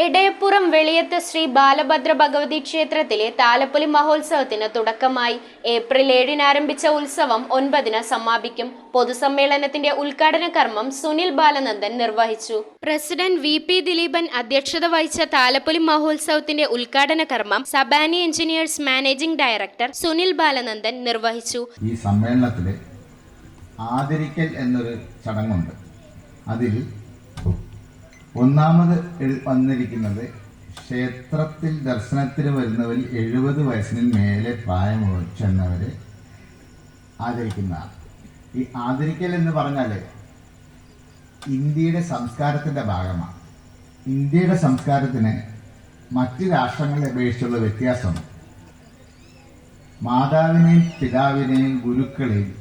എടയപ്പുറം വെളിയത്ത് ശ്രീ ബാലഭദ്ര ഭഗവതി ക്ഷേത്രത്തിലെ താലപ്പൊലി മഹോത്സവത്തിന് തുടക്കമായി. ഏപ്രിൽ 7-ന് ആരംഭിച്ച ഉത്സവം 9-ന് സമാപിക്കും. പൊതുസമ്മേളനത്തിന്റെ ഉദ്ഘാടന കർമ്മം സുനിൽ ബാലനന്ദൻ നിർവഹിച്ചു. President VP. ദിലീപൻ അധ്യക്ഷത വഹിച്ച താലപ്പൊലി മഹോത്സവത്തിന്റെ ഉദ്ഘാടന കർമ്മം സബാനി എഞ്ചിനീയേഴ്സ് മാനേജിംഗ് ഡയറക്ടർ സുനിൽ ബാലനന്ദൻ നിർവഹിച്ചു. ഈ സമ്മേളനത്തിലെ ആദരിക്കൽ എന്നൊരു ചടങ്ങുണ്ട്. അതിൽ ഒന്നാമത് വന്നിരിക്കുന്നത് ക്ഷേത്രത്തിൽ ദർശനത്തിന് വരുന്നവരിൽ 70 വയസ്സിന് മേലെ പ്രായം ചെന്നവരെ ആദരിക്കുന്നതാണ്. ഈ ആദരിക്കൽ എന്ന് പറഞ്ഞാൽ ഇന്ത്യയുടെ സംസ്കാരത്തിന്റെ ഭാഗമാണ്. ഇന്ത്യയുടെ സംസ്കാരത്തിന് മറ്റ് രാഷ്ട്രങ്ങളെ അപേക്ഷിച്ചുള്ള വ്യത്യാസം മാതാവിനെയും പിതാവിനെയും ഗുരുക്കളെയും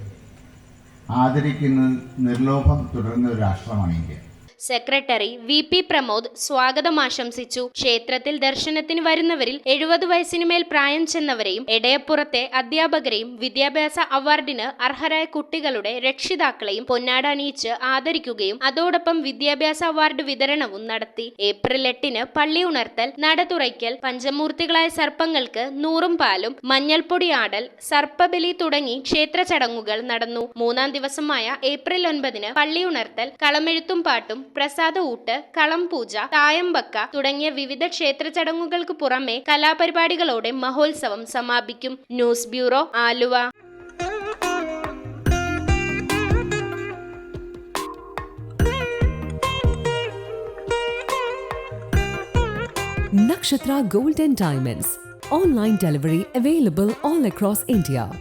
ആദരിക്കുന്നത് നിർലോഭം തുടരുന്ന ഒരു രാഷ്ട്രമാണ് ഇന്ത്യ. Secretary VP. പ്രമോദ് സ്വാഗതം ആശംസിച്ചു. ക്ഷേത്രത്തിൽ ദർശനത്തിന് വരുന്നവരിൽ 70 വയസ്സിനുമേൽ പ്രായം ചെന്നവരെയും എടയപ്പുറത്തെ അധ്യാപകരെയും വിദ്യാഭ്യാസ അവാർഡിന് അർഹരായ കുട്ടികളുടെ രക്ഷിതാക്കളെയും പൊന്നാട അണിയിച്ച് ആദരിക്കുകയും അതോടൊപ്പം വിദ്യാഭ്യാസ അവാർഡ് വിതരണവും നടത്തി. ഏപ്രിൽ 8-ന് പള്ളി ഉണർത്തൽ, നട തുറയ്ക്കൽ, പഞ്ചമൂർത്തികളായ സർപ്പങ്ങൾക്ക് നൂറും പാലും, മഞ്ഞൾപ്പൊടി ആടൽ, സർപ്പബലി തുടങ്ങി ക്ഷേത്ര ചടങ്ങുകൾ നടന്നു. 3-ാം ദിവസമായ ഏപ്രിൽ 9-ന് പള്ളി ഉണർത്തൽ, കളമെഴുത്തും പാട്ടും, പ്രസാദ ഊട്ട്, കളം പൂജ, തായമ്പക്ക തുടങ്ങിയ വിവിധ ക്ഷേത്ര ചടങ്ങുകൾക്ക് പുറമെ കലാപരിപാടികളോടെ മഹോത്സവം സമാപിക്കും. News bureau, Aluva. Nakshatra Gold and Diamonds. Online delivery available all across India.